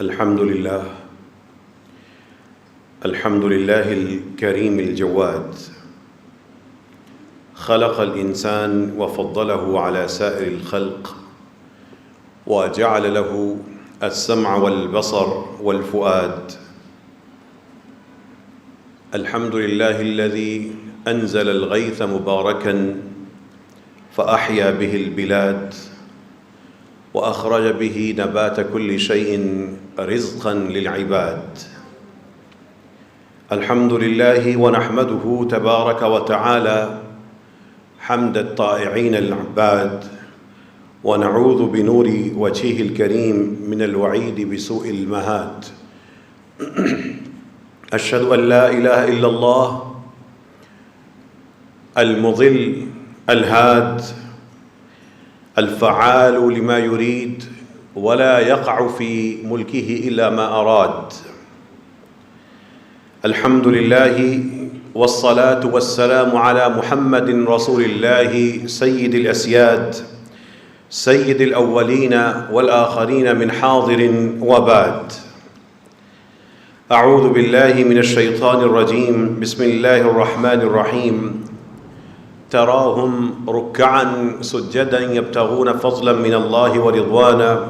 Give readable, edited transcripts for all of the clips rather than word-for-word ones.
الحمد لله الكريم الجواد خلق الإنسان وفضله على سائر الخلق وجعل له السمع والبصر والفؤاد. الحمد لله الذي أنزل الغيث مباركا فأحيا به البلاد وأخرج به نبات كل شيء رزقا للعباد. الحمد لله ونحمده تبارك وتعالى حمد الطائعين العباد ونعوذ بنور وجهه الكريم من الوعيد بسوء المهاد. أشهد أن لا إله إلا الله المضل الهاد الفعال لما يريد ولا يقع في ملكه إلا ما أراد. الحمد لله والصلاة والسلام على محمد رسول الله سيد الأسياد سيد الأولين والآخرين من حاضر وباد. أعوذ بالله من الشيطان الرجيم. بسم الله الرحمن الرحيم. تراهم ركعا سجدا يبتغون فضلا من الله ورضوانا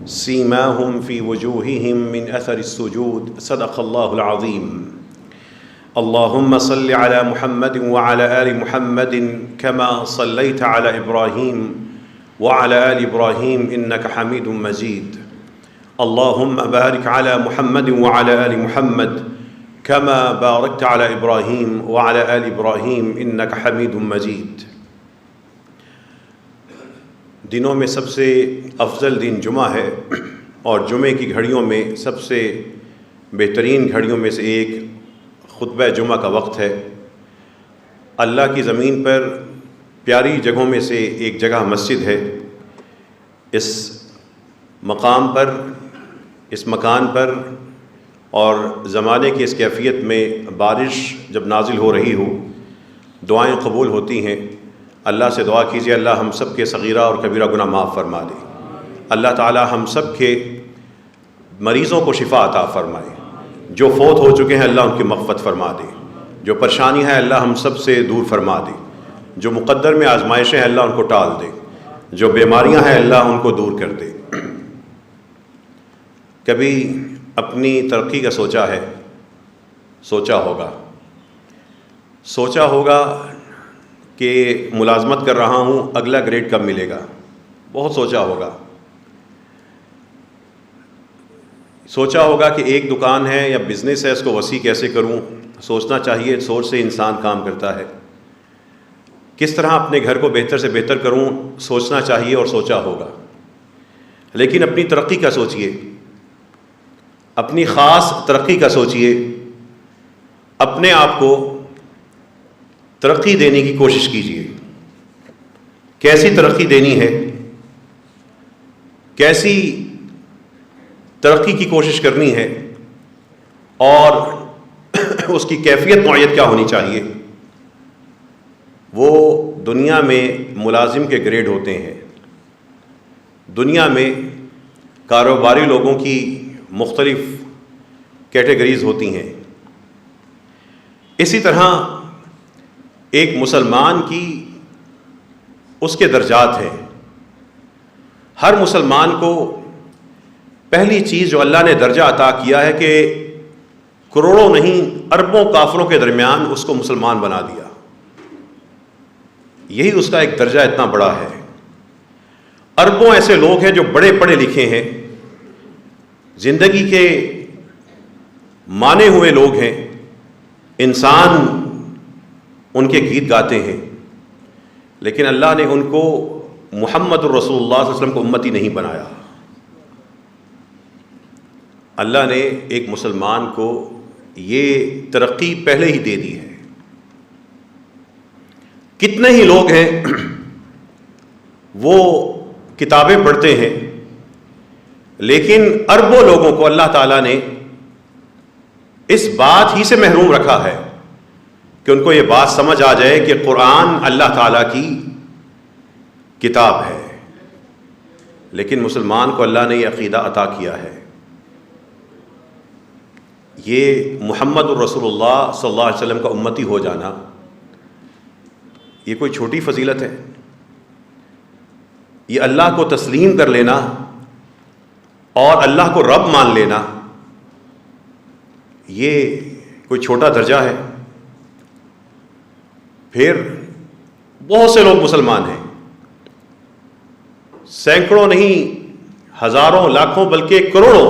سيماهم في وجوههم من أثر السجود. صدق الله العظيم. اللهم صل على محمد وعلى آل محمد كما صليت على إبراهيم وعلى آل إبراهيم إنك حميد مجيد. اللهم بارك على محمد وعلى آل محمد كما باركت على إبراهيم وعلى آل إبراهيم إنك حميد مجيد. دنوں میں سب سے افضل دن جمعہ ہے اور جمعے کی گھڑیوں میں سب سے بہترین گھڑیوں میں سے ایک خطبہ جمعہ کا وقت ہے. اللہ کی زمین پر پیاری جگہوں میں سے ایک جگہ مسجد ہے. اس مقام پر اس مکان پر اور زمانے کی اس کیفیت میں بارش جب نازل ہو رہی ہو دعائیں قبول ہوتی ہیں. اللہ سے دعا کیجیے اللہ ہم سب کے صغیرہ اور کبیرہ گناہ معاف فرما دے. اللہ تعالی ہم سب کے مریضوں کو شفا عطا فرمائے. جو فوت ہو چکے ہیں اللہ ان کی مغفرت فرما دے. جو پریشانی ہے اللہ ہم سب سے دور فرما دے. جو مقدر میں آزمائشیں ہیں اللہ ان کو ٹال دے. جو بیماریاں ہیں اللہ ان کو دور کر دے. کبھی اپنی ترقی کا سوچا ہوگا کہ ملازمت کر رہا ہوں اگلا گریڈ کب ملے گا. بہت سوچا ہوگا کہ ایک دکان ہے یا بزنس ہے اس کو وسیع کیسے کروں. سوچنا چاہیے. سوچ سے انسان کام کرتا ہے. کس طرح اپنے گھر کو بہتر سے بہتر کروں سوچنا چاہیے اور سوچا ہوگا. لیکن اپنی ترقی کا سوچئے. اپنی خاص ترقی کا سوچئے. اپنے آپ کو ترقی دینے کی کوشش کیجیے. کیسی ترقی دینی ہے, کیسی ترقی کی کوشش کرنی ہے اور اس کی کیفیت نوعیت کیا ہونی چاہیے. وہ دنیا میں ملازم کے گریڈ ہوتے ہیں. دنیا میں کاروباری لوگوں کی مختلف کیٹیگریز ہوتی ہیں. اسی طرح ایک مسلمان کی اس کے درجات ہیں. ہر مسلمان کو پہلی چیز جو اللہ نے درجہ عطا کیا ہے کہ کروڑوں نہیں اربوں کافروں کے درمیان اس کو مسلمان بنا دیا. یہی اس کا ایک درجہ اتنا بڑا ہے. اربوں ایسے لوگ ہیں جو بڑے پڑھے لکھے ہیں, زندگی کے مانے ہوئے لوگ ہیں, انسان ان کے گیت گاتے ہیں, لیکن اللہ نے ان کو محمد الرسول اللہ صلی اللہ علیہ وسلم کو امتی نہیں بنایا. اللہ نے ایک مسلمان کو یہ ترقی پہلے ہی دے دی ہے. کتنے ہی لوگ ہیں وہ کتابیں پڑھتے ہیں لیکن اربوں لوگوں کو اللہ تعالیٰ نے اس بات ہی سے محروم رکھا ہے کہ ان کو یہ بات سمجھ آ جائے کہ قرآن اللہ تعالیٰ کی کتاب ہے. لیکن مسلمان کو اللہ نے یہ عقیدہ عطا کیا ہے یہ محمد الرسول اللہ صلی اللہ علیہ وسلم کا امتی ہو جانا یہ کوئی چھوٹی فضیلت ہے؟ یہ اللہ کو تسلیم کر لینا اور اللہ کو رب مان لینا یہ کوئی چھوٹا درجہ ہے؟ پھر بہت سے لوگ مسلمان ہیں، سینکڑوں نہیں، ہزاروں، لاکھوں، بلکہ کروڑوں،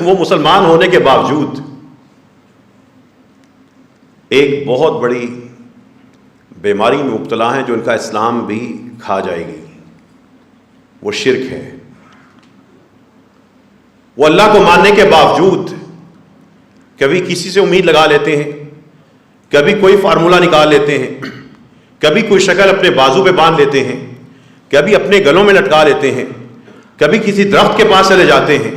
وہ مسلمان ہونے کے باوجود ایک بہت بڑی بیماری میں مبتلا ہیں جو ان کا اسلام بھی کھا جائے گی، وہ شرک ہے۔ وہ اللہ کو ماننے کے باوجود کبھی کسی سے امید لگا لیتے ہیں، کبھی کوئی فارمولہ نکال لیتے ہیں، کبھی کوئی شکل اپنے بازو پہ باندھ لیتے ہیں، کبھی اپنے گلوں میں لٹکا لیتے ہیں، کبھی کسی درخت کے پاس چلے جاتے ہیں،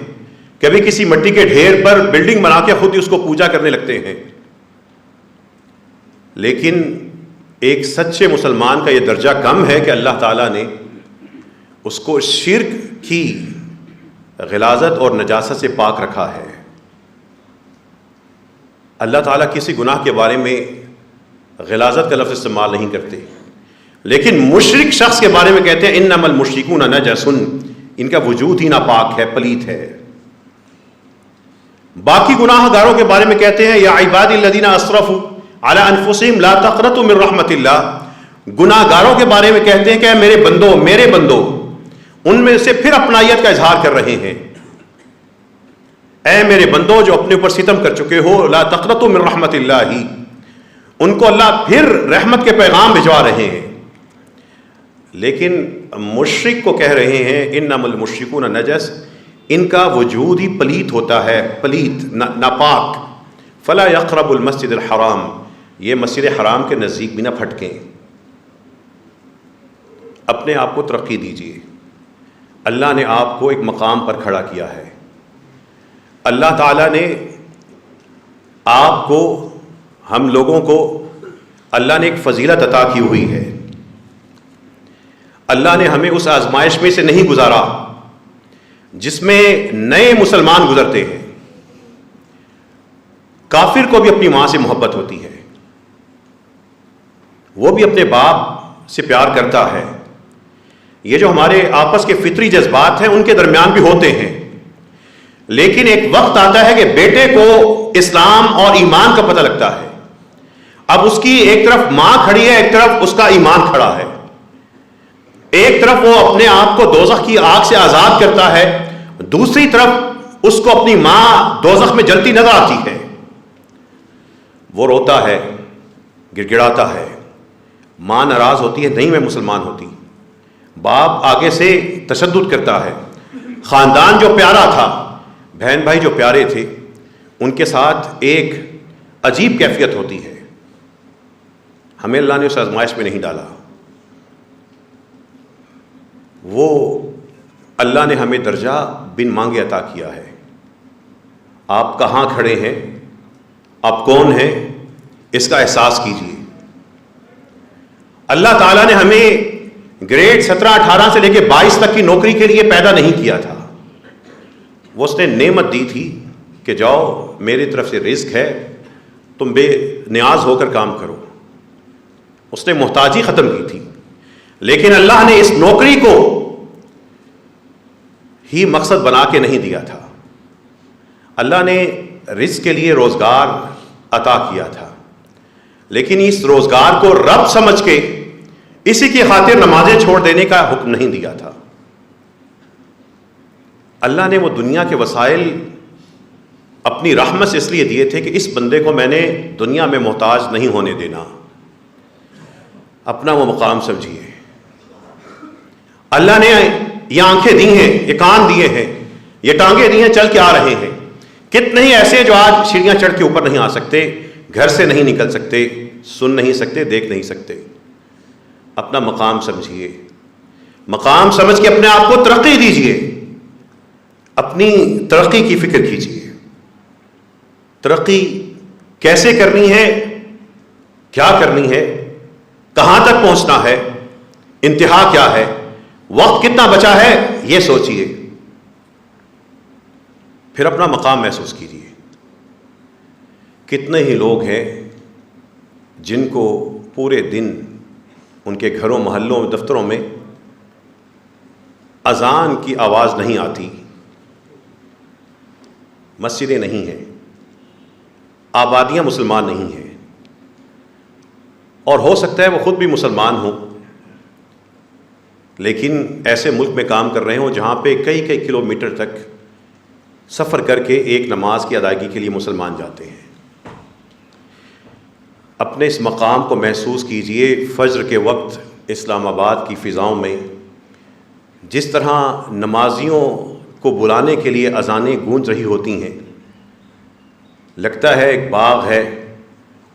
کبھی کسی مٹی کے ڈھیر پر بلڈنگ بنا کے خود ہی اس کو پوجا کرنے لگتے ہیں۔ لیکن ایک سچے مسلمان کا یہ درجہ کم ہے کہ اللہ تعالیٰ نے اس کو شرک کی غلاظت اور نجاست سے پاک رکھا ہے۔ اللہ تعالیٰ کسی گناہ کے بارے میں غلاظت کا لفظ استعمال نہیں کرتے، لیکن مشرک شخص کے بارے میں کہتے ہیں انما المشرکون نجس، ان کا وجود ہی ناپاک ہے، پلید ہے۔ باقی گناہ گاروں کے بارے میں کہتے ہیں یا عبادی الذین اسرفوا علی انفسہم لا تقنطوا من رحمت اللہ، گناہ گاروں کے بارے میں کہتے ہیں کہ اے میرے بندو، ان میں سے پھر اپنائیت کا اظہار کر رہے ہیں، اے میرے بندو جو اپنے اوپر ستم کر چکے ہو، لا تقنطوا من رحمت اللہ، ان کو اللہ پھر رحمت کے پیغام بھجوا رہے ہیں۔ لیکن مشرک کو کہہ رہے ہیں انما المشرکون نجس، ان کا وجود ہی پلید ہوتا ہے، پلید، ناپاک۔ فلا یقرب المسجد الحرام، یہ مسجد حرام کے نزدیک بھی نہ پھٹکیں۔ اپنے آپ کو ترقی دیجیے، اللہ نے آپ کو ایک مقام پر کھڑا کیا ہے، اللہ تعالیٰ نے آپ کو، ہم لوگوں کو اللہ نے ایک فضیلت عطا کی ہوئی ہے۔ اللہ نے ہمیں اس آزمائش میں سے نہیں گزارا جس میں نئے مسلمان گزرتے ہیں۔ کافر کو بھی اپنی ماں سے محبت ہوتی ہے، وہ بھی اپنے باپ سے پیار کرتا ہے، یہ جو ہمارے آپس کے فطری جذبات ہیں ان کے درمیان بھی ہوتے ہیں۔ لیکن ایک وقت آتا ہے کہ بیٹے کو اسلام اور ایمان کا پتہ لگتا ہے، اب اس کی ایک طرف ماں کھڑی ہے، ایک طرف اس کا ایمان کھڑا ہے، ایک طرف وہ اپنے آپ کو دوزخ کی آگ سے آزاد کرتا ہے، دوسری طرف اس کو اپنی ماں دوزخ میں جلتی نظر آتی ہے، وہ روتا ہے، گڑ گڑاتا ہے، ماں ناراض ہوتی ہے، نہیں میں مسلمان ہوتی، باپ آگے سے تشدد کرتا ہے، خاندان جو پیارا تھا، بہن بھائی جو پیارے تھے، ان کے ساتھ ایک عجیب کیفیت ہوتی ہے۔ ہمیں اللہ نے اس آزمائش میں نہیں ڈالا، وہ اللہ نے ہمیں درجہ بن مانگے عطا کیا ہے۔ آپ کہاں کھڑے ہیں، آپ کون ہیں، اس کا احساس کیجیے۔ اللہ تعالیٰ نے ہمیں گریڈ 17-18 سے لے کے 22 تک کی نوکری کے لیے پیدا نہیں کیا تھا، وہ اس نے نعمت دی تھی کہ جاؤ میری طرف سے رزق ہے، تم بے نیاز ہو کر کام کرو، اس نے محتاجی ختم کی تھی۔ لیکن اللہ نے اس نوکری کو ہی مقصد بنا کے نہیں دیا تھا، اللہ نے رزق کے لیے روزگار عطا کیا تھا، لیکن اس روزگار کو رب سمجھ کے اسی کی خاطر نمازیں چھوڑ دینے کا حکم نہیں دیا تھا۔ اللہ نے وہ دنیا کے وسائل اپنی رحمت سے اس لیے دیے تھے کہ اس بندے کو میں نے دنیا میں محتاج نہیں ہونے دینا، اپنا وہ مقام سمجھیے۔ اللہ نے یہ آنکھیں دی ہیں، یہ کان دیے ہیں، یہ ٹانگیں دی ہیں، چل کے آ رہے ہیں۔ کتنے ہی ایسے جو آج سیڑھیاں چڑھ کے اوپر نہیں آ سکتے، گھر سے نہیں نکل سکتے، سن نہیں سکتے، دیکھ نہیں سکتے۔ اپنا مقام سمجھیے، مقام سمجھ کے اپنے آپ کو ترقی دیجیے، اپنی ترقی کی فکر کیجیے۔ ترقی کیسے کرنی ہے، کیا کرنی ہے، کہاں تک پہنچنا ہے، انتہا کیا ہے، وقت کتنا بچا ہے، یہ سوچیے۔ پھر اپنا مقام محسوس کیجیے. کتنے ہی لوگ ہیں جن کو پورے دن ان کے گھروں، محلوں، دفتروں میں اذان کی آواز نہیں آتی، مسجدیں نہیں ہیں، آبادیاں مسلمان نہیں ہیں، اور ہو سکتا ہے وہ خود بھی مسلمان ہوں لیکن ایسے ملک میں کام کر رہے ہوں جہاں پہ کئی کئی کلومیٹر تک سفر کر کے ایک نماز کی ادائیگی کے لیے مسلمان جاتے ہیں. اپنے اس مقام کو محسوس کیجئے. فجر کے وقت اسلام آباد کی فضاؤں میں جس طرح نمازیوں کو بلانے کے لیے اذانیں گونج رہی ہوتی ہیں، لگتا ہے ایک باغ ہے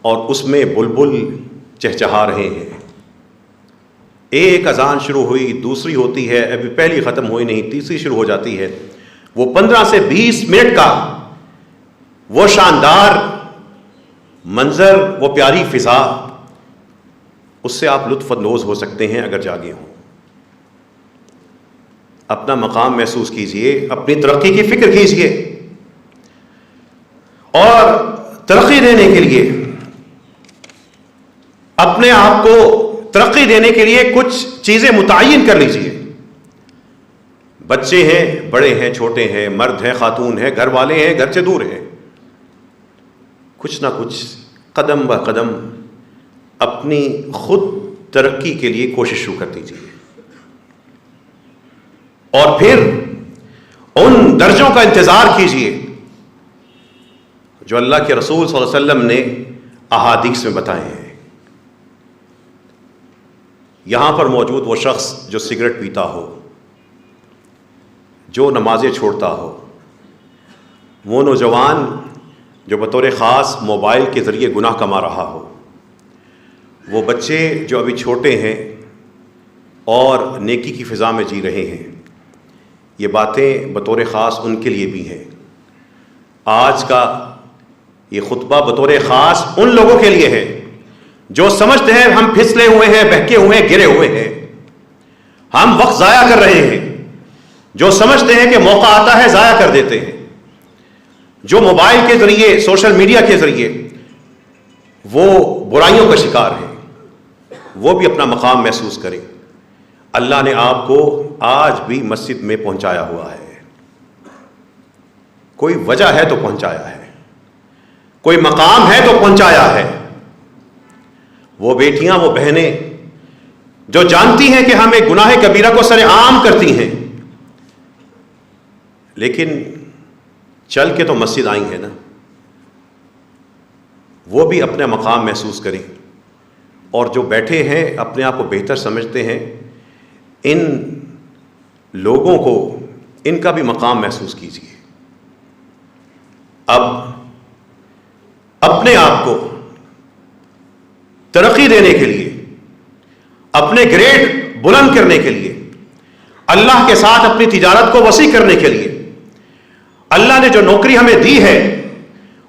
اور اس میں بلبل چہچہا رہے ہیں. ایک اذان شروع ہوئی، دوسری ہوتی ہے، ابھی پہلی ختم ہوئی نہیں، تیسری شروع ہو جاتی ہے. وہ 15 سے 20 منٹ کا وہ شاندار منظر، وہ پیاری فضا، اس سے آپ لطف اندوز ہو سکتے ہیں اگر جاگے ہوں. اپنا مقام محسوس کیجئے، اپنی ترقی کی فکر کیجئے، اور ترقی دینے کے لیے، اپنے آپ کو ترقی دینے کے لیے کچھ چیزیں متعین کر لیجئے. بچے ہیں، بڑے ہیں، چھوٹے ہیں، مرد ہیں، خاتون ہیں، گھر والے ہیں، گھر سے دور ہیں، کچھ نہ کچھ قدم بہ قدم اپنی خود ترقی کے لیے کوشش شروع کر دیجیے. اور پھر ان درجوں کا انتظار کیجیے جو اللہ کے رسول صلی اللہ علیہ وسلم نے احادیث میں بتائے ہیں. یہاں پر موجود وہ شخص جو سگریٹ پیتا ہو، جو نمازیں چھوڑتا ہو، وہ نوجوان جو بطور خاص موبائل کے ذریعے گناہ کما رہا ہو، وہ بچے جو ابھی چھوٹے ہیں اور نیکی کی فضا میں جی رہے ہیں، یہ باتیں بطور خاص ان کے لیے بھی ہیں. آج کا یہ خطبہ بطور خاص ان لوگوں کے لیے ہے جو سمجھتے ہیں ہم پھسلے ہوئے ہیں، بہکے ہوئے ہیں، گرے ہوئے ہیں، ہم وقت ضائع کر رہے ہیں، جو سمجھتے ہیں کہ موقع آتا ہے ضائع کر دیتے ہیں، جو موبائل کے ذریعے، سوشل میڈیا کے ذریعے وہ برائیوں کا شکار ہیں، وہ بھی اپنا مقام محسوس کریں. اللہ نے آپ کو آج بھی مسجد میں پہنچایا ہوا ہے، کوئی وجہ ہے تو پہنچایا ہے، کوئی مقام ہے تو پہنچایا ہے. وہ بیٹیاں، وہ بہنیں جو جانتی ہیں کہ ہم ایک گناہ کبیرہ کو سر عام کرتی ہیں، لیکن چل کے تو مسجد آئی ہیں نا، وہ بھی اپنا مقام محسوس کریں. اور جو بیٹھے ہیں اپنے آپ کو بہتر سمجھتے ہیں، ان لوگوں کو، ان کا بھی مقام محسوس کیجیے. اب اپنے آپ کو ترقی دینے کے لیے، اپنے گریڈ بلند کرنے کے لیے، اللہ کے ساتھ اپنی تجارت کو وسیع کرنے کے لیے، اللہ نے جو نوکری ہمیں دی ہے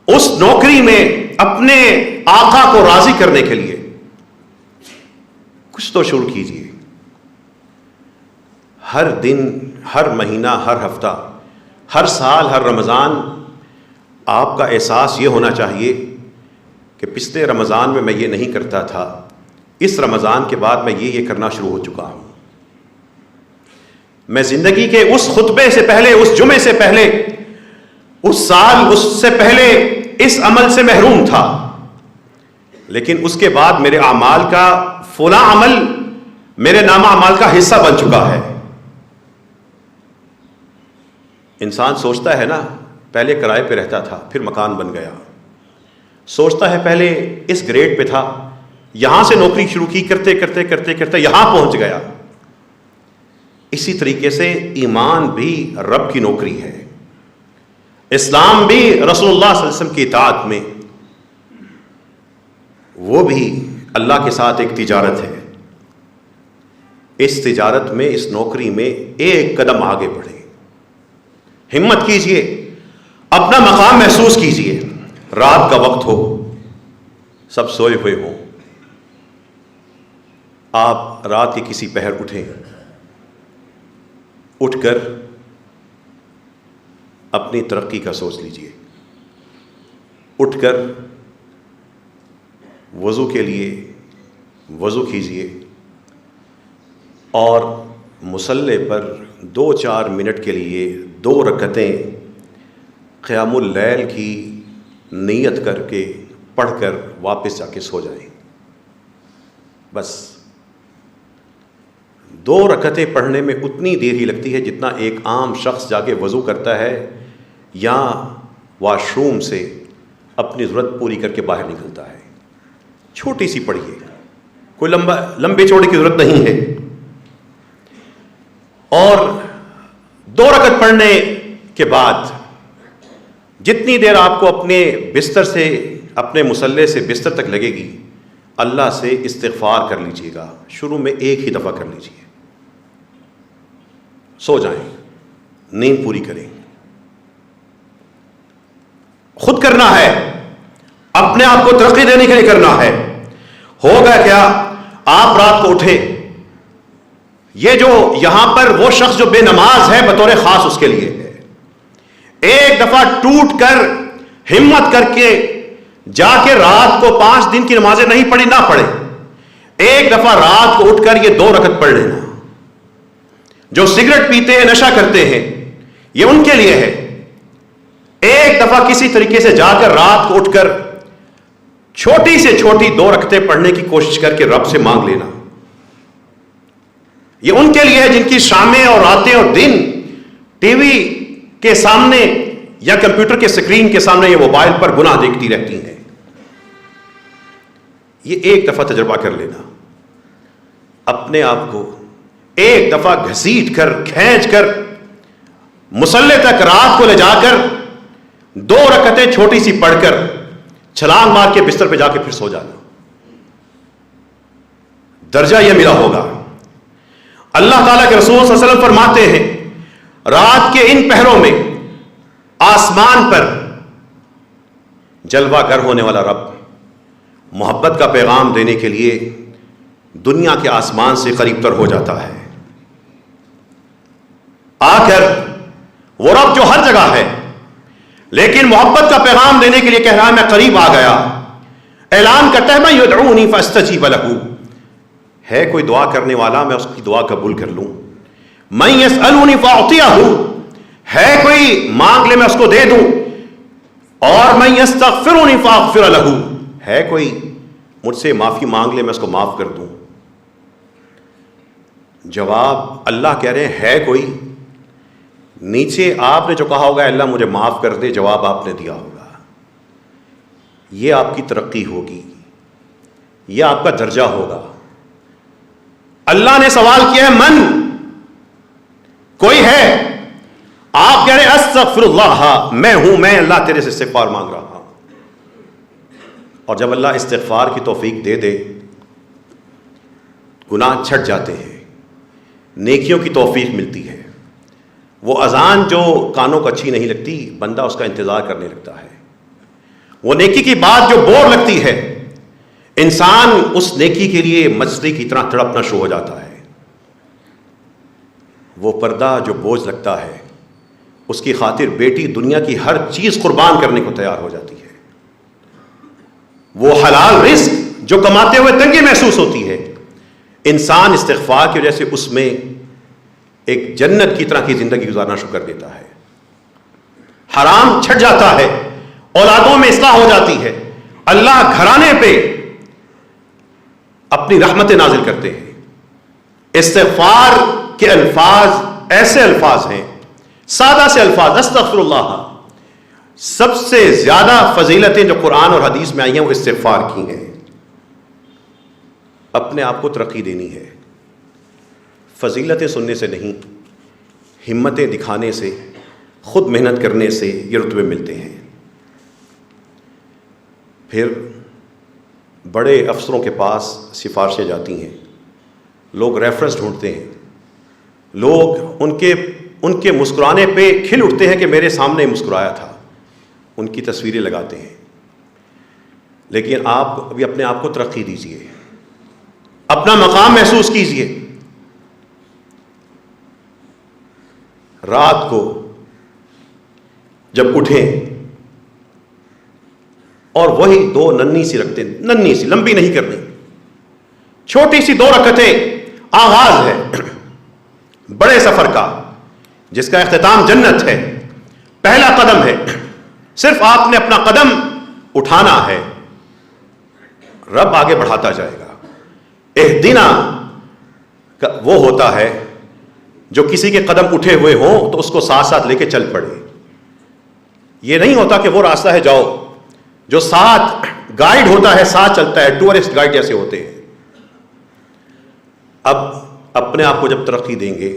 اس نوکری میں اپنے آقا کو راضی کرنے کے لیے کچھ تو شروع کیجیے. ہر دن، ہر مہینہ، ہر ہفتہ، ہر سال، ہر رمضان آپ کا احساس یہ ہونا چاہیے کہ پچھلے رمضان میں یہ نہیں کرتا تھا، اس رمضان کے بعد میں یہ کرنا شروع ہو چکا ہوں. میں زندگی کے اس خطبے سے پہلے، اس جمعے سے پہلے، اس سال، اس سے پہلے اس عمل سے محروم تھا، لیکن اس کے بعد میرے اعمال کا فلاں عمل میرے نامہ اعمال کا حصہ بن چکا ہے. انسان سوچتا ہے نا، پہلے کرائے پہ رہتا تھا، پھر مکان بن گیا. سوچتا ہے پہلے اس گریڈ پہ تھا، یہاں سے نوکری شروع کی، کرتے کرتے کرتے کرتے یہاں پہنچ گیا. اسی طریقے سے ایمان بھی رب کی نوکری ہے، اسلام بھی رسول اللہ صلی اللہ علیہ وسلم کی اطاعت میں، وہ بھی اللہ کے ساتھ ایک تجارت ہے. اس تجارت میں، اس نوکری میں ایک قدم آگے بڑھے، ہمت کیجئے، اپنا مقام محسوس کیجئے. رات کا وقت ہو، سب سوئے ہوئے ہوں، آپ رات کے کسی پہر اٹھیں، اٹھ کر اپنی ترقی کا سوچ لیجئے. اٹھ کر وضو کے لیے وضو کیجئے اور مصلی پر 2-4 منٹ کے لیے 2 رکعتیں قیام اللیل کی نیت کر کے پڑھ کر واپس جا کے سو جائیں. بس 2 رکعتیں پڑھنے میں اتنی دیر ہی لگتی ہے جتنا ایک عام شخص جا کے وضو کرتا ہے یا واش روم سے اپنی ضرورت پوری کر کے باہر نکلتا ہے. چھوٹی سی پڑھیے، کوئی لمبے چوڑے کی ضرورت نہیں ہے. اور 2 رکعت پڑھنے کے بعد جتنی دیر آپ کو اپنے بستر سے اپنے مصلی سے بستر تک لگے گی اللہ سے استغفار کر لیجئے گا. شروع میں 1 ہی دفعہ کر لیجئے، سو جائیں، نیند پوری کریں. خود کرنا ہے، اپنے آپ کو ترقی دینے کے لیے کرنا ہے. ہوگا کیا؟ آپ رات کو اٹھے، یہ جو یہاں پر وہ شخص جو بے نماز ہے بطور خاص اس کے لیے ہے، ایک دفعہ ٹوٹ کر ہمت کر کے جا کے رات کو 5 دن کی نمازیں نہیں پڑھی نہ پڑھے، ایک دفعہ رات کو اٹھ کر یہ 2 رکعت پڑھ لینا. جو سگریٹ پیتے ہیں، نشہ کرتے ہیں، یہ ان کے لیے ہے. ایک دفعہ کسی طریقے سے جا کر رات کو اٹھ کر چھوٹی سے چھوٹی 2 رکعتیں پڑھنے کی کوشش کر کے رب سے مانگ لینا. یہ ان کے لیے ہے جن کی شامیں اور راتیں اور دن ٹی وی کے سامنے یا کمپیوٹر کے سکرین کے سامنے یا موبائل پر گناہ دیکھتی رہتی ہیں. یہ ایک دفعہ تجربہ کر لینا. اپنے آپ کو ایک دفعہ گھسیٹ کر کھینچ کر مصلی تک رات کو لے جا کر 2 رکعتیں چھوٹی سی پڑھ کر چھلانگ مار کے بستر پہ جا کے پھر سو جانا. درجہ یہ ملا ہوگا. اللہ تعالیٰ کے رسول صلی اللہ علیہ وسلم فرماتے ہیں رات کے ان پہروں میں آسمان پر جلوہ گر ہونے والا رب محبت کا پیغام دینے کے لیے دنیا کے آسمان سے قریب تر ہو جاتا ہے. آ کر وہ رب جو ہر جگہ ہے لیکن محبت کا پیغام دینے کے لیے کہہ رہا ہے میں قریب آ گیا. اعلان کرتا ہے میں یدعونی فاستجیب لہ، ہے کوئی دعا کرنے والا میں اس کی دعا قبول کر لوں. من یسألونی فاعطیہ، ہے کوئی مانگ لے میں اس کو دے دوں. اور من یستغفرونی فاغفر لہ، ہے کوئی مجھ سے معافی مانگ لے میں اس کو معاف کر دوں. جواب اللہ کہہ رہے ہیں ہے کوئی. نیچے آپ نے جو کہا ہوگا اللہ مجھے معاف کر دے، جواب آپ نے دیا ہوگا. یہ آپ کی ترقی ہوگی، یہ آپ کا درجہ ہوگا. اللہ نے سوال کیا ہے من، کوئی ہے؟ آپ کہہ رہے ہیں استغفر اللہ، میں ہوں، میں اللہ تیرے سے استغفار مانگ رہا ہوں. اور جب اللہ استغفار کی توفیق دے دے گناہ چھٹ جاتے ہیں، نیکیوں کی توفیق ملتی ہے. وہ اذان جو کانوں کو اچھی نہیں لگتی بندہ اس کا انتظار کرنے لگتا ہے. وہ نیکی کی بات جو بور لگتی ہے انسان اس نیکی کے لیے مچھلی کی طرح تڑپنا شروع ہو جاتا ہے. وہ پردہ جو بوجھ لگتا ہے اس کی خاطر بیٹی دنیا کی ہر چیز قربان کرنے کو تیار ہو جاتی ہے. وہ حلال رزق جو کماتے ہوئے تنگی محسوس ہوتی ہے انسان استغفار کی وجہ سے اس میں ایک جنت کی طرح کی زندگی گزارنا شروع کر دیتا ہے. حرام چھٹ جاتا ہے، اولادوں میں اصلاح ہو جاتی ہے. اللہ گھرانے پہ اپنی رحمتیں نازل کرتے ہیں. استغفار کے الفاظ ایسے الفاظ ہیں، سادہ سے الفاظ، استغفر اللہ. سب سے زیادہ فضیلتیں جو قرآن اور حدیث میں آئی ہیں وہ استغفار کی ہیں. اپنے آپ کو ترقی دینی ہے. فضیلتیں سننے سے نہیں، ہمتیں دکھانے سے، خود محنت کرنے سے یہ رتبے ملتے ہیں. پھر بڑے افسروں کے پاس سفارشیں جاتی ہیں، لوگ ریفرنس ڈھونڈتے ہیں، لوگ ان کے مسکرانے پہ کھل اٹھتے ہیں کہ میرے سامنے مسکرایا تھا، ان کی تصویریں لگاتے ہیں. لیکن آپ ابھی اپنے آپ کو ترقی دیجیے، اپنا مقام محسوس کیجیے. رات کو جب اٹھیں اور وہی 2 ننھی سی رکھتے ہیں، ننھی سی، لمبی نہیں کرنی، چھوٹی سی 2 رکعتیں آغاز ہے بڑے سفر کا جس کا اختتام جنت ہے، پہلا قدم ہے، صرف آپ نے اپنا قدم اٹھانا ہے، رب آگے بڑھاتا جائے گا۔ اہدنا وہ ہوتا ہے جو کسی کے قدم اٹھے ہوئے ہوں تو اس کو ساتھ ساتھ لے کے چل پڑے، یہ نہیں ہوتا کہ وہ راستہ ہے جاؤ، جو ساتھ گائیڈ ہوتا ہے، ساتھ چلتا ہے، ٹورسٹ گائیڈ جیسے ہوتے ہیں۔ اب اپنے آپ کو جب ترقی دیں گے،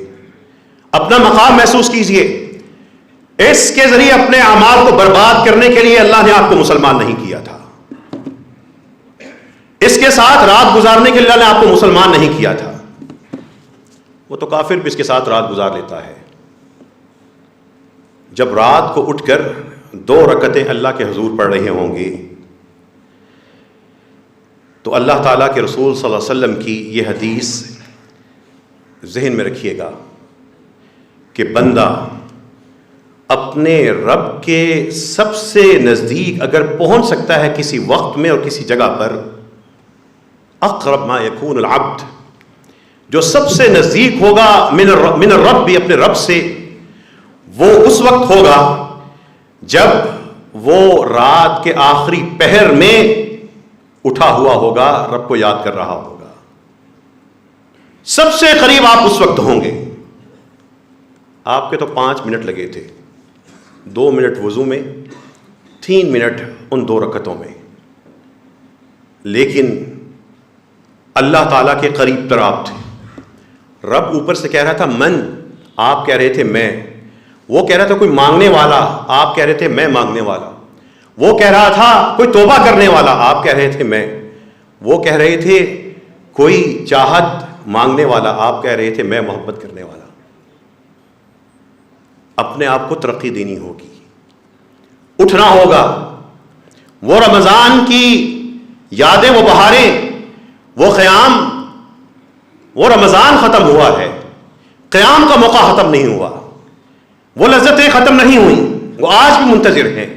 اپنا مقام محسوس کیجئے، اس کے ذریعے اپنے اعمال کو برباد کرنے کے لیے اللہ نے آپ کو مسلمان نہیں کیا تھا، اس کے ساتھ رات گزارنے کے لیے اللہ نے آپ کو مسلمان نہیں کیا تھا۔ وہ تو کافر بھی اس کے ساتھ رات گزار لیتا ہے۔ جب رات کو اٹھ کر 2 رکعتیں اللہ کے حضور پڑھ رہے ہوں گے تو اللہ تعالیٰ کے رسول صلی اللہ علیہ وسلم کی یہ حدیث ذہن میں رکھیے گا کہ بندہ اپنے رب کے سب سے نزدیک اگر پہنچ سکتا ہے کسی وقت میں اور کسی جگہ پر، اقرب ما یکون العبد، جو سب سے نزدیک ہوگا من الرب، بھی اپنے رب سے، وہ اس وقت ہوگا جب وہ رات کے آخری پہر میں اٹھا ہوا ہوگا، رب کو یاد کر رہا ہوگا، سب سے قریب آپ اس وقت ہوں گے۔ آپ کے تو 5 منٹ لگے تھے، 2 منٹ وضو میں، 3 منٹ ان 2 رکعتوں میں، لیکن اللہ تعالیٰ کے قریب تر آپ تھے۔ رب اوپر سے کہہ رہا تھا من، آپ کہہ رہے تھے میں، وہ کہہ رہا تھا کوئی مانگنے والا، آپ کہہ رہے تھے میں مانگنے والا، وہ کہہ رہا تھا کوئی توبہ کرنے والا، آپ کہہ رہے تھے میں، وہ کہہ رہے تھے کوئی چاہت مانگنے والا، آپ کہہ رہے تھے میں محبت کرنے والا۔ اپنے آپ کو ترقی دینی ہوگی، اٹھنا ہوگا، وہ رمضان کی یادیں، وہ بہاریں، وہ قیام، وہ رمضان ختم ہوا ہے، قیام کا موقع ختم نہیں ہوا، وہ لذتیں ختم نہیں ہوئیں، وہ آج بھی منتظر ہیں،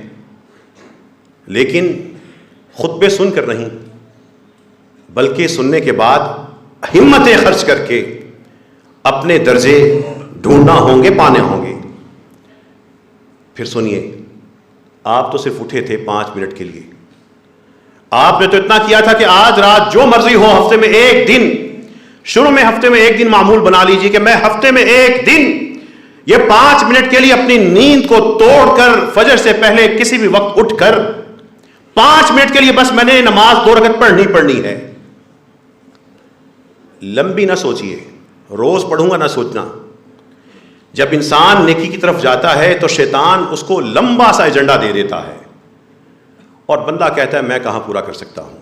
لیکن خطبے سن کر نہیں بلکہ سننے کے بعد ہمتیں خرچ کر کے اپنے درجے ڈھونڈنا ہوں گے، پانے ہوں گے۔ پھر سنیے، آپ تو صرف اٹھے تھے 5 منٹ کے لیے، آپ نے تو اتنا کیا تھا کہ آج رات جو مرضی ہو، ہفتے میں 1 دن، شروع میں ہفتے میں 1 دن معمول بنا لیجیے کہ میں ہفتے میں 1 دن یہ 5 منٹ کے لیے اپنی نیند کو توڑ کر فجر سے پہلے کسی بھی وقت اٹھ کر 5 منٹ کے لیے بس میں نے نماز 2 رکعت پڑھنی ہے۔ لمبی نہ سوچیے، روز پڑھوں گا نہ سوچنا۔ جب انسان نیکی کی طرف جاتا ہے تو شیطان اس کو لمبا سا ایجنڈا دے دیتا ہے اور بندہ کہتا ہے میں کہاں پورا کر سکتا ہوں۔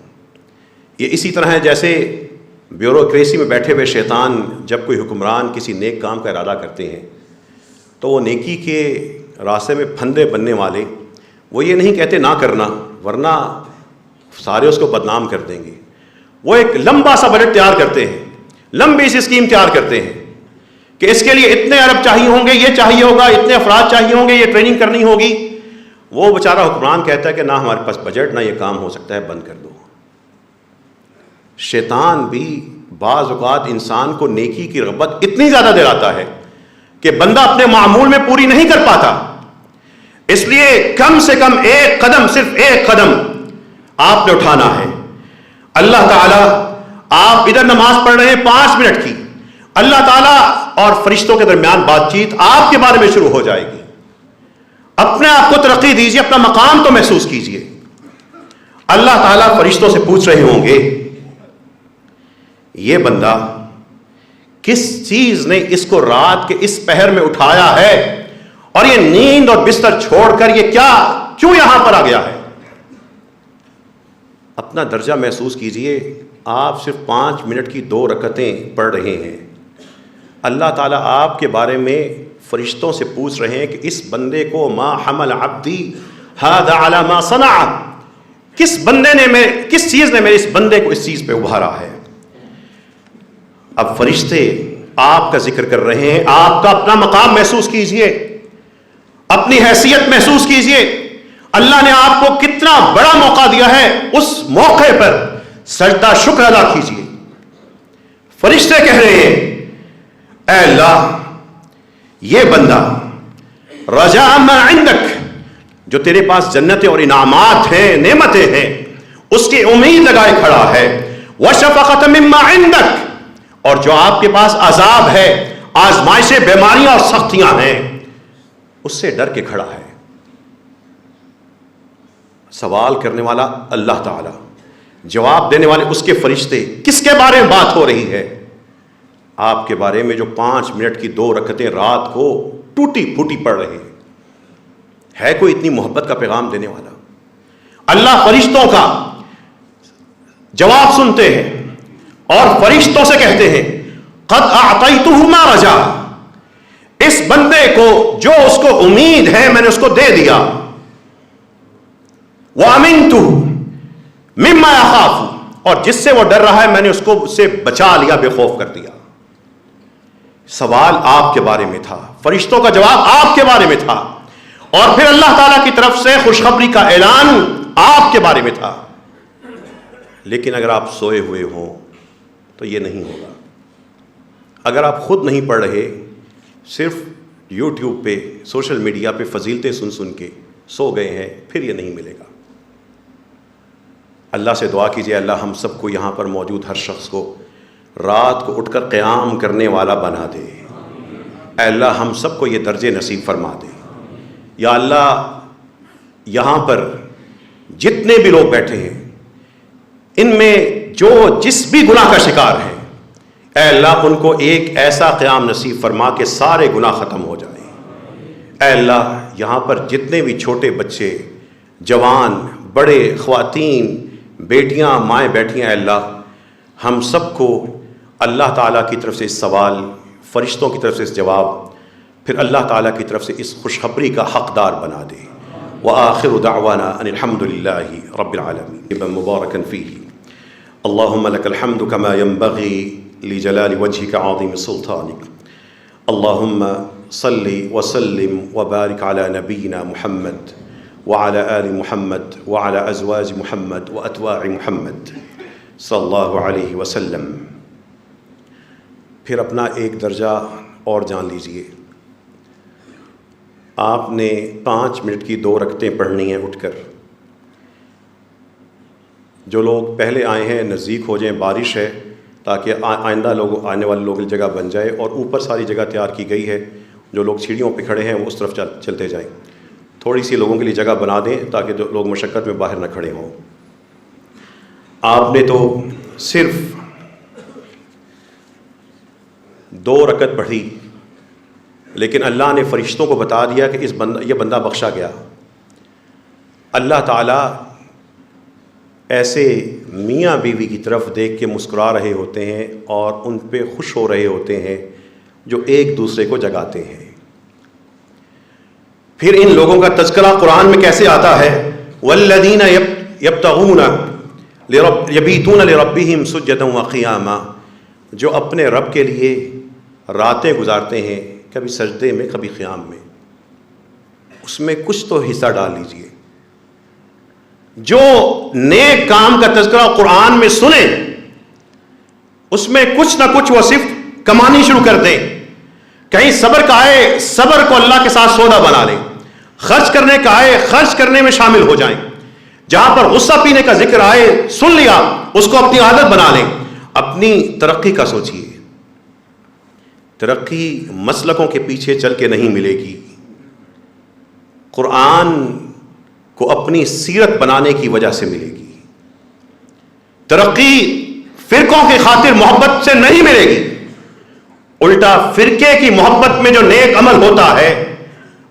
یہ اسی طرح ہے جیسے بیوروکریسی میں بیٹھے ہوئے شیطان جب کوئی حکمران کسی نیک کام کا ارادہ کرتے ہیں تو وہ نیکی کے راستے میں پھندے بننے والے وہ یہ نہیں کہتے نہ کرنا ورنہ سارے اس کو بدنام کر دیں گے، وہ ایک لمبا سا بجٹ تیار کرتے ہیں، لمبی سی اسکیم تیار کرتے ہیں کہ اس کے لیے اتنے ارب چاہیے ہوں گے، یہ چاہیے ہوگا، اتنے افراد چاہیے ہوں گے، یہ ٹریننگ کرنی ہوگی۔ وہ بیچارہ حکمران کہتا ہے کہ نہ ہمارے پاس بجٹ، نہ یہ کام ہو سکتا ہے، بند کر دو۔ شیطان بھی بعض اوقات انسان کو نیکی کی رغبت اتنی زیادہ دلاتا ہے کہ بندہ اپنے معمول میں پوری نہیں کر پاتا، اس لیے کم سے کم 1 قدم، صرف 1 قدم آپ نے اٹھانا ہے۔ اللہ تعالیٰ، آپ ادھر نماز پڑھ رہے ہیں 5 منٹ کی، اللہ تعالیٰ اور فرشتوں کے درمیان بات چیت آپ کے بارے میں شروع ہو جائے گی۔ اپنے آپ کو ترقی دیجیے، اپنا مقام تو محسوس کیجیے۔ اللہ تعالیٰ فرشتوں سے پوچھ رہے ہوں گے یہ بندہ کس چیز نے اس کو رات کے اس پہر میں اٹھایا ہے اور یہ نیند اور بستر چھوڑ کر یہ کیوں یہاں پر آ گیا ہے؟ اپنا درجہ محسوس کیجئے۔ آپ صرف 5 منٹ کی 2 رکعتیں پڑھ رہے ہیں، اللہ تعالیٰ آپ کے بارے میں فرشتوں سے پوچھ رہے ہیں کہ اس بندے کو ما حمل عبدی ھذا علی ما صنع، کس چیز نے میرے اس بندے کو اس چیز پہ ابھارا ہے۔ اب فرشتے آپ کا ذکر کر رہے ہیں، آپ کا اپنا مقام محسوس کیجئے، اپنی حیثیت محسوس کیجئے، اللہ نے آپ کو کتنا بڑا موقع دیا ہے، اس موقع پر سجدہ شکر ادا کیجئے۔ فرشتے کہہ رہے ہیں اے اللہ، یہ بندہ رجا ما عندک، جو تیرے پاس جنتیں اور انعامات ہیں، نعمتیں ہیں، اس کی امید لگائے کھڑا ہے، وشفقۃ مما عندک، اور جو آپ کے پاس عذاب ہے، آزمائشیں، بیماریاں اور سختیاں ہیں، اس سے ڈر کے کھڑا ہے۔ سوال کرنے والا اللہ تعالی، جواب دینے والے اس کے فرشتے۔ کس کے بارے میں بات ہو رہی ہے؟ آپ کے بارے میں جو 5 منٹ کی 2 رکعتیں رات کو ٹوٹی پھوٹی پڑھ رہے ہیں۔ ہے کوئی اتنی محبت کا پیغام دینے والا؟ اللہ فرشتوں کا جواب سنتے ہیں اور فرشتوں سے کہتے ہیں قد اعطیتہ ما رجا، اس بندے کو جو اس کو امید ہے میں نے اس کو دے دیا، وامنتہ مما یخاف، اور جس سے وہ ڈر رہا ہے میں نے اس کو سے بچا لیا، بے خوف کر دیا۔ سوال آپ کے بارے میں تھا، فرشتوں کا جواب آپ کے بارے میں تھا، اور پھر اللہ تعالیٰ کی طرف سے خوشخبری کا اعلان آپ کے بارے میں تھا۔ لیکن اگر آپ سوئے ہوئے ہوں تو یہ نہیں ہوگا۔ اگر آپ خود نہیں پڑھ رہے، صرف یوٹیوب پہ، سوشل میڈیا پہ فضیلتیں سن سن کے سو گئے ہیں، پھر یہ نہیں ملے گا۔ اللہ سے دعا کیجئے اللہ ہم سب کو یہاں پر موجود ہر شخص کو رات کو اٹھ کر قیام کرنے والا بنا دے۔ اے اللہ ہم سب کو یہ درجے نصیب فرما دے۔ یا اللہ یہاں پر جتنے بھی لوگ بیٹھے ہیں، ان میں جو جس بھی گناہ کا شکار ہیں، اے اللہ ان کو ایک ایسا قیام نصیب فرما کہ سارے گناہ ختم ہو جائیں۔ اے اللہ یہاں پر جتنے بھی چھوٹے بچے، جوان، بڑے، خواتین، بیٹیاں، مائیں بیٹھی ہیں، اے اللہ ہم سب کو اللہ تعالیٰ کی طرف سے اس سوال، فرشتوں کی طرف سے اس جواب، پھر اللہ تعالیٰ کی طرف سے اس خوشخبری کا حقدار بنا دے۔ وآخر دعوانا ان الحمد للہ رب العالمین مبارکا فیہ۔ اللہم لک الحمد کما ينبغی لجلال وجهك عظیم سلطانک۔ اللہم صلی وسلم وبارک علی نبینا محمد وعلى آل محمد وعلى ازواج محمد واتباع محمد صلی اللہ علیہ وسلم۔ پھر اپنا ایک درجہ اور جان لیجئے۔ آپ نے 5 منٹ کی 2 رکعتیں پڑھنی ہیں اٹھ کر۔ جو لوگ پہلے آئے ہیں نزدیک ہو جائیں، بارش ہے تاکہ آئندہ لوگ، آنے والے لوگوں کی جگہ بن جائے، اور اوپر ساری جگہ تیار کی گئی ہے، جو لوگ سیڑھیوں پہ کھڑے ہیں وہ اس طرف چلتے جائیں۔ تھوڑی سی لوگوں کے لیے جگہ بنا دیں تاکہ جو لوگ مشقت میں باہر نہ کھڑے ہوں۔ آپ نے تو صرف 2 رکعت پڑھی، لیکن اللہ نے فرشتوں کو بتا دیا کہ یہ بندہ بخشا گیا۔ اللہ تعالیٰ ایسے میاں بیوی کی طرف دیکھ کے مسکرا رہے ہوتے ہیں اور ان پہ خوش ہو رہے ہوتے ہیں جو ایک دوسرے کو جگاتے ہیں۔ پھر ان لوگوں کا تذکرہ قرآن میں کیسے آتا ہے؟ والذین یبتغون یبیتون لربہم سجدا وقیاما، جو اپنے رب کے لیے راتیں گزارتے ہیں، کبھی سجدے میں کبھی قیام میں۔ اس میں کچھ تو حصہ ڈال لیجئے۔ جو نیک کام کا تذکرہ قرآن میں سنیں، اس میں کچھ نہ کچھ وہ صرف کمانی شروع کر دیں۔ کہیں صبر کا آئے، صبر کو اللہ کے ساتھ سودا بنا لیں۔ خرچ کرنے کا آئے، خرچ کرنے میں شامل ہو جائیں۔ جہاں پر غصہ پینے کا ذکر آئے، سن لیا، اس کو اپنی عادت بنا لیں۔ اپنی ترقی کا سوچیے۔ ترقی مسلکوں کے پیچھے چل کے نہیں ملے گی، قرآن کو اپنی سیرت بنانے کی وجہ سے ملے گی۔ ترقی فرقوں کی خاطر محبت سے نہیں ملے گی، الٹا فرقے کی محبت میں جو نیک عمل ہوتا ہے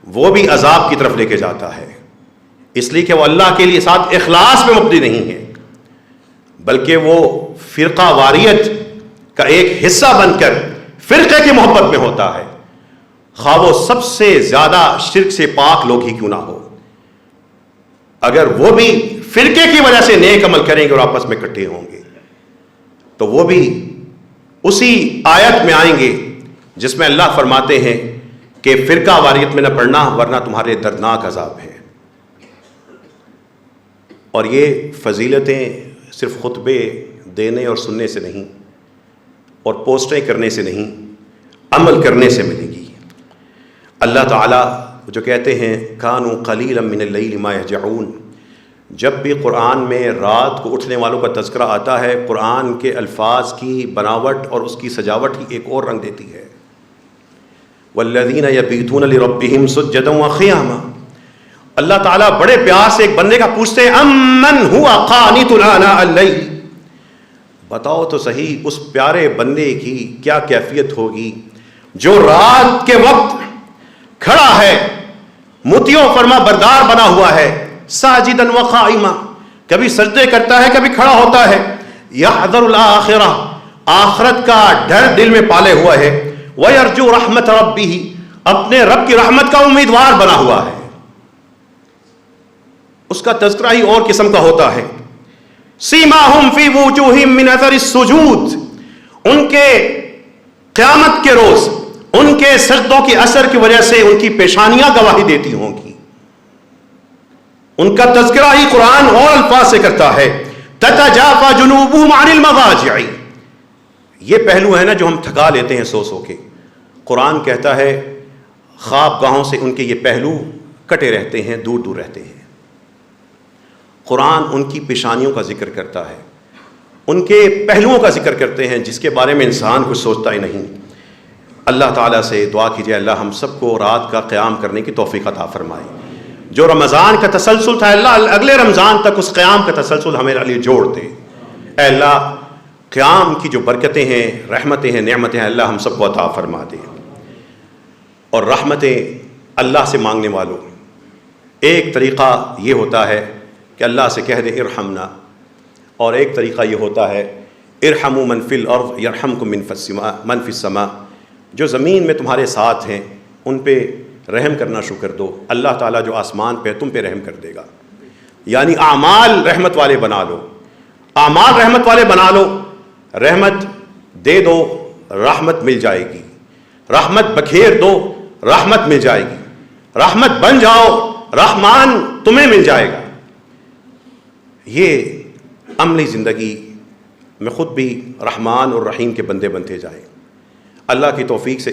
وہ بھی عذاب کی طرف لے کے جاتا ہے، اس لیے کہ وہ اللہ کے لیے ساتھ اخلاص میں مبنی نہیں ہے، بلکہ وہ فرقہ واریت کا ایک حصہ بن کر فرقے کی محبت میں ہوتا ہے، خواہ وہ سب سے زیادہ شرک سے پاک لوگ ہی کیوں نہ ہو۔ اگر وہ بھی فرقے کی وجہ سے نیک عمل کریں گے اور آپس میں اکٹھے ہوں گے تو وہ بھی اسی آیت میں آئیں گے جس میں اللہ فرماتے ہیں کہ فرقہ واریت میں نہ پڑنا ورنہ تمہارے دردناک عذاب ہے۔ اور یہ فضیلتیں صرف خطبے دینے اور سننے سے نہیں اور پوسٹیں کرنے سے نہیں، عمل کرنے سے ملے گی۔ اللہ تعالیٰ جو کہتے ہیں کانوا قلیلا من اللیل ما یہجعون، جب بھی قرآن میں رات کو اٹھنے والوں کا تذکرہ آتا ہے، قرآن کے الفاظ کی بناوٹ اور اس کی سجاوٹ ہی ایک اور رنگ دیتی ہے۔ والذین یبیتون لربہم سجدا وقیاما، اللہ تعالیٰ بڑے پیار سے ایک بندے کا پوچھتے ہیں امن ہوا قانت آناء اللیل، بتاؤ تو صحیح اس پیارے بندے کی کیا کیفیت ہوگی جو رات کے وقت کھڑا ہے، مطیع فرما بردار بنا ہوا ہے، ساجدا وقائما، کبھی سجدے کرتا ہے کبھی کھڑا ہوتا ہے، یحذر الآخرہ، آخرت کا ڈر دل میں پالے ہوا ہے، ویرجو رحمت ربہ، اپنے رب کی رحمت کا امیدوار بنا ہوا ہے۔ اس کا تذکرہ ہی اور قسم کا ہوتا ہے۔ سیماہم فی وجوہہم من اثر السجود، ان کے قیامت کے روز ان کے سجدوں کے اثر کی وجہ سے ان کی پیشانیاں گواہی دیتی ہوں گی۔ ان کا تذکرہ ہی قرآن اور الفاظ سے کرتا ہے تتجافا جنوبہم عن المضاجع، یہ پہلو ہے نا جو ہم تھکا لیتے ہیں سو سو کے، قرآن کہتا ہے خواب گاہوں سے ان کے یہ پہلو کٹے رہتے ہیں، دور دور رہتے ہیں۔ قرآن ان کی پیشانیوں کا ذکر کرتا ہے، ان کے پہلوؤں کا ذکر کرتے ہیں جس کے بارے میں انسان کچھ سوچتا ہی نہیں۔ اللہ تعالیٰ سے دعا کیجئے اللہ ہم سب کو رات کا قیام کرنے کی توفیق عطا فرمائے۔ جو رمضان کا تسلسل تھا اللہ اگلے رمضان تک اس قیام کا تسلسل ہمارے لیے جوڑ دے۔ اے اللہ قیام کی جو برکتیں ہیں، رحمتیں ہیں، نعمتیں ہیں، اللہ ہم سب کو عطا فرما دے۔ اور رحمتیں اللہ سے مانگنے والوں ایک طریقہ یہ ہوتا ہے کہ اللہ سے کہہ دے ارحمنا، اور ایک طریقہ یہ ہوتا ہے ارحموا من فی الارض یرحمکم من فی السماء، جو زمین میں تمہارے ساتھ ہیں ان پہ رحم کرنا شروع کر دو، اللہ تعالیٰ جو آسمان پہ تم پہ رحم کر دے گا۔ یعنی اعمال رحمت والے بنا لو، اعمال رحمت والے بنا لو، رحمت دے دو رحمت مل جائے گی، رحمت بکھیر دو رحمت مل جائے گی، رحمت بن جاؤ رحمان تمہیں مل جائے گا۔ یہ عملی زندگی میں خود بھی رحمان اور رحیم کے بندے بنتے جائیں۔ اللہ کی توفیق سے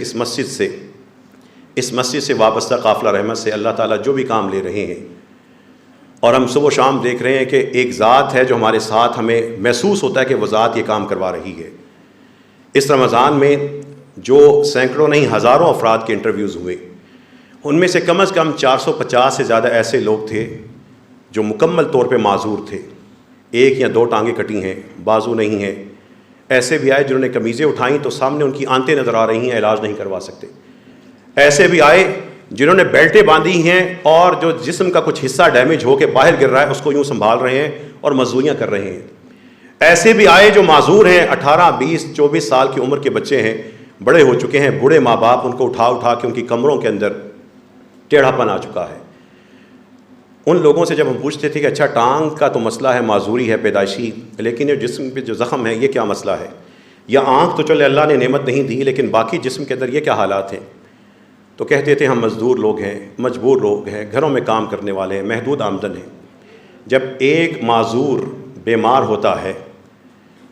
اس مسجد سے وابستہ قافلہ رحمت سے اللہ تعالیٰ جو بھی کام لے رہے ہیں، اور ہم صبح و شام دیکھ رہے ہیں کہ ایک ذات ہے جو ہمارے ساتھ، ہمیں محسوس ہوتا ہے کہ وہ ذات یہ کام کروا رہی ہے۔ اس رمضان میں جو سینکڑوں نہیں ہزاروں افراد کے انٹرویوز ہوئے، ان میں سے کم از کم 450 سے زیادہ ایسے لوگ تھے جو مکمل طور پہ معذور تھے، ایک یا دو ٹانگیں کٹی ہیں، بازو نہیں ہیں۔ ایسے بھی آئے جنہوں نے قمیضیں اٹھائیں تو سامنے ان کی آنتیں نظر آ رہی ہیں، علاج نہیں کروا سکتے۔ ایسے بھی آئے جنہوں نے بیلٹیں باندھی ہیں اور جو جسم کا کچھ حصہ ڈیمیج ہو کے باہر گر رہا ہے اس کو یوں سنبھال رہے ہیں اور مزدوریاں کر رہے ہیں۔ ایسے بھی آئے جو معذور ہیں، 18، 20، 24 سال کی عمر کے بچے ہیں، بڑے ہو چکے ہیں، بوڑھے ماں باپ ان کو اٹھا اٹھا کے ان کی کمروں کے اندر ٹیڑھا پن آ چکا ہے۔ ان لوگوں سے جب ہم پوچھتے تھے کہ اچھا ٹانگ کا تو مسئلہ ہے، معذوری ہے پیدائشی، لیکن یہ جسم پہ جو زخم ہے یہ کیا مسئلہ ہے؟ یا آنکھ تو چلے اللہ نے نعمت نہیں دی لیکن باقی جسم کے اندر یہ کیا حالات ہیں؟ تو کہتے تھے ہم مزدور لوگ ہیں، مجبور لوگ ہیں، گھروں میں کام کرنے والے ہیں، محدود آمدن ہیں۔ جب ایک معذور بیمار ہوتا ہے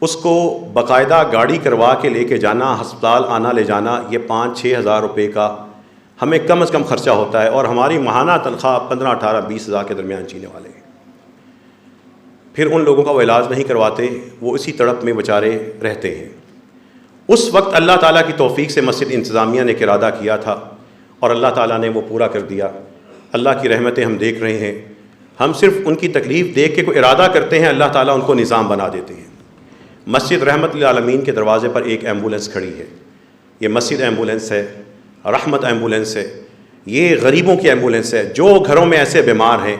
اس کو باقاعدہ گاڑی کروا کے لے کے جانا، ہسپتال آنا لے جانا، یہ 5-6 ہزار روپے کا ہمیں کم از کم خرچہ ہوتا ہے، اور ہماری ماہانہ تنخواہ 15، 18، 20 ہزار کے درمیان جینے والے ہیں۔ پھر ان لوگوں کا وہ علاج نہیں کرواتے، وہ اسی تڑپ میں بیچارے رہتے ہیں۔ اس وقت اللہ تعالیٰ کی توفیق سے مسجد انتظامیہ نے ایک ارادہ کیا تھا اور اللہ تعالیٰ نے وہ پورا کر دیا۔ اللہ کی رحمتیں ہم دیکھ رہے ہیں، ہم صرف ان کی تکلیف دیکھ کے کوئی ارادہ کرتے ہیں، اللہ تعالیٰ ان کو نظام بنا دیتے ہیں۔ مسجد رحمت للعالمین کے دروازے پر ایک ایمبولینس کھڑی ہے، یہ مسجد ایمبولینس ہے، رحمت ایمبولینس ہے، یہ غریبوں کی ایمبولینس ہے۔ جو گھروں میں ایسے بیمار ہیں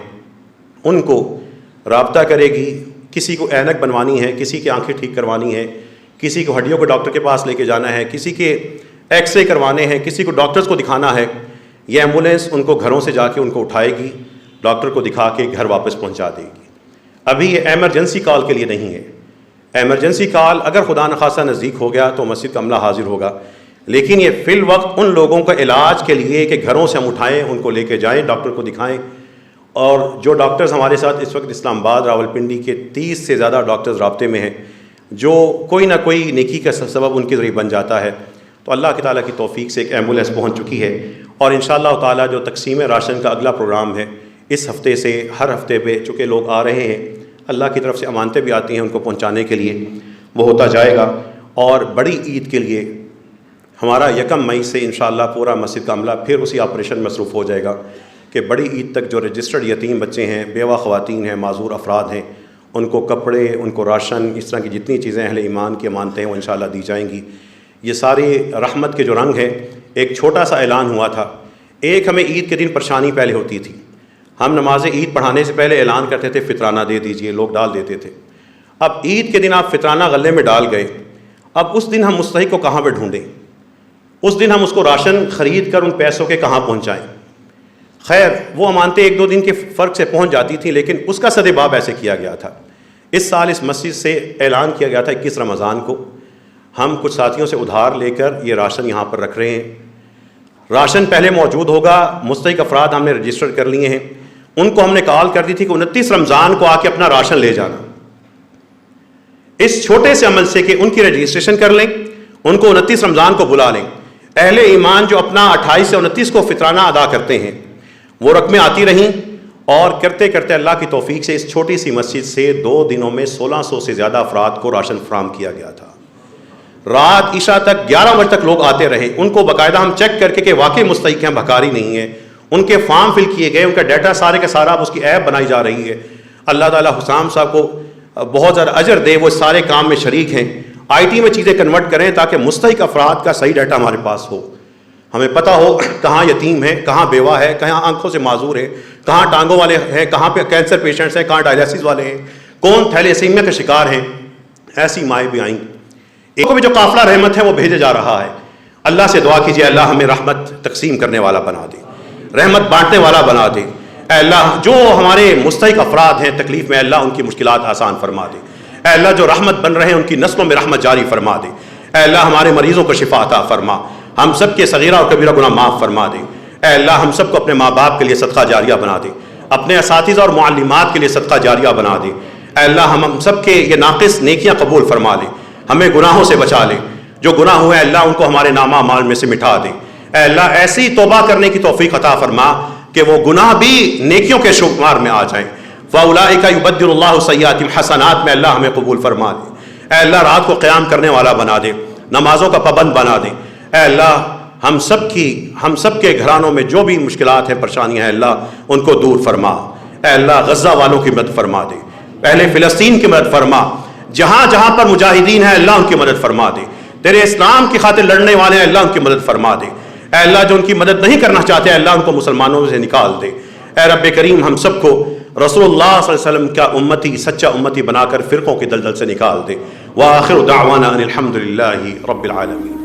ان کو رابطہ کرے گی، کسی کو اینک بنوانی ہے، کسی کی آنکھیں ٹھیک کروانی ہے، کسی کو ہڈیوں کو ڈاکٹر کے پاس لے کے جانا ہے، کسی کے ایکس رے کروانے ہیں، کسی کو ڈاکٹرز کو دکھانا ہے، یہ ایمبولینس ان کو گھروں سے جا کے ان کو اٹھائے گی، ڈاکٹر کو دکھا کے گھر واپس پہنچا دے گی۔ ابھی یہ ایمرجنسی کال کے لیے نہیں ہے، ایمرجنسی کال اگر خدا نخواستہ نزدیک ہو گیا تو مسجد کا عملہ حاضر ہوگا، لیکن یہ فی الوقت ان لوگوں کا علاج کے لیے کہ گھروں سے ہم اٹھائیں، ان کو لے کے جائیں، ڈاکٹر کو دکھائیں. اور جو ڈاکٹرز ہمارے ساتھ اس وقت اسلام آباد، راولپنڈی کے 30 سے زیادہ ڈاکٹرز رابطے میں ہیں، جو کوئی نہ کوئی نیکی کا سبب ان کے ذریعے بن جاتا ہے. تو اللہ کی تعالیٰ کی توفیق سے ایک ایمبولینس پہنچ چکی ہے، اور انشاءاللہ تعالیٰ جو تقسیم راشن کا اگلا پروگرام ہے اس ہفتے سے ہر ہفتے پہ چونکہ لوگ آ رہے ہیں، اللہ کی طرف سے امانتیں بھی آتی ہیں ان کو پہنچانے کے لیے، وہ ہوتا جائے گا. اور بڑی عید کے لیے ہمارا 1 مئی سے انشاءاللہ پورا مسجد کا عملہ پھر اسی آپریشن مصروف ہو جائے گا کہ بڑی عید تک جو رجسٹرڈ یتیم بچے ہیں، بیوہ خواتین ہیں، معذور افراد ہیں، ان کو کپڑے، ان کو راشن، اس طرح کی جتنی چیزیں اہل ایمان کی امانتیں ہیں وہ انشاءاللہ دی جائیں گی. یہ ساری رحمت کے جو رنگ ہیں. ایک چھوٹا سا اعلان ہوا تھا. ایک ہمیں عید کے دن پریشانی پہلے ہوتی تھی، ہم نماز عید پڑھانے سے پہلے اعلان کرتے تھے فطرانہ دے دیجئے، لوگ ڈال دیتے تھے. اب عید کے دن آپ فطرانہ غلے میں ڈال گئے، اب اس دن ہم مستحق کو کہاں پہ ڈھونڈیں؟ اس دن ہم اس کو راشن خرید کر ان پیسوں کے کہاں پہنچائیں؟ خیر وہ امانتیں 1-2 دن کے فرق سے پہنچ جاتی تھیں، لیکن اس کا سدباب ایسے کیا گیا تھا. اس سال اس مسجد سے اعلان کیا گیا تھا 21 رمضان کو ہم کچھ ساتھیوں سے ادھار لے کر یہ راشن یہاں پر رکھ رہے ہیں. راشن پہلے موجود ہوگا، مستحق افراد ہم نے رجسٹر کر لیے ہیں، ان کو ہم نے کال کر دی تھی کہ 29 رمضان کو آ کے اپنا راشن لے جانا. اس چھوٹے سے عمل سے کہ ان کی رجسٹریشن کر لیں، ان کو 29 رمضان کو بلا لیں. اہل ایمان جو اپنا 28 سے 29 کو فطرانہ ادا کرتے ہیں وہ رقمیں آتی رہیں، اور کرتے کرتے اللہ کی توفیق سے اس چھوٹی سی مسجد سے 2 دنوں میں 1600 سے زیادہ افراد کو راشن فراہم کیا گیا تھا. رات عشاء تک 11 بجے تک لوگ آتے رہے. ان کو باقاعدہ ہم چیک کر کے کہ واقعی مستحق ہیں، بھکاری نہیں ہے، ان کے فارم فل کیے گئے، ان کا ڈیٹا سارے کے سارا اب اس کی ایپ بنائی جا رہی ہے. اللہ تعالیٰ حسام صاحب کو بہت زیادہ اجر دے، وہ سارے کام میں شریک ہیں. IT میں چیزیں کنورٹ کریں تاکہ مستحق افراد کا صحیح ڈیٹا ہمارے پاس ہو، ہمیں پتہ ہو کہاں یتیم ہے، کہاں بیوہ ہے، کہاں آنکھوں سے معذور ہے، کہاں ٹانگوں والے ہیں، کہاں پہ کینسر پیشنٹس ہیں، کہاں ڈائلیسس والے ہیں، کون تھیلیسیمیا کے شکار ہیں. ایسی مائیں بھی آئیں. ایک کو بھی جو قافلہ رحمت ہے وہ بھیجا جا رہا ہے. اللہ سے دعا کیجیے اللہ ہمیں رحمت تقسیم کرنے والا بنا دے، رحمت بانٹنے والا بنا دے. اے اللہ جو ہمارے مستحق افراد ہیں تکلیف میں، اللہ ان کی مشکلات آسان فرما دے. اے اللہ جو رحمت بن رہے ہیں ان کی نسلوں میں رحمت جاری فرما دے. اے اللہ ہمارے مریضوں کو شفا عطا فرما، ہم سب کے صغیرہ اور کبیرہ گناہ معاف فرما دے. اے اللہ ہم سب کو اپنے ماں باپ کے لیے صدقہ جاریہ بنا دے، اپنے اساتذہ اور معلمات کے لیے صدقہ جاریہ بنا دے. اے اللہ ہم سب کے یہ ناقص نیکیاں قبول فرما لے، ہمیں گناہوں سے بچا لے. جو گناہ ہوئے اللہ ان کو ہمارے نامہ اعمال میں سے مٹا دے. اے اللہ ایسی توبہ کرنے کی توفیق عطا فرما کہ وہ گناہ بھی نیکیوں کے شمار میں آ جائیں. فَأُولَٰئِكَ يُبَدِّلُ اللَّهُ سَيِّئَاتِهِمْ حَسَنَاتٍ میں اللہ ہمیں قبول فرما دے. اے اللہ رات کو قیام کرنے والا بنا دے، نمازوں کا پابند بنا دے. اے اللہ ہم سب کے گھرانوں میں جو بھی مشکلات ہیں، پریشانیاں ہیں، اللہ ان کو دور فرما. اے اللہ غزہ والوں کی مدد فرما دے، پہلے فلسطین کی مدد فرما، جہاں جہاں پر مجاہدین ہیں اللہ ان کی مدد فرما دے. تیرے اسلام کی خاطر لڑنے والے ہیں اللہ ان کی مدد فرما دے. اے اللہ جو ان کی مدد نہیں کرنا چاہتے اللہ ان کو مسلمانوں سے نکال دے. اے رب کریم ہم سب کو رسول اللہ صلی اللہ علیہ وسلم کا امتی، سچا امتی بنا کر فرقوں کے دلدل سے نکال دے. وآخر دعوانا ان الحمد للہ رب العالمین.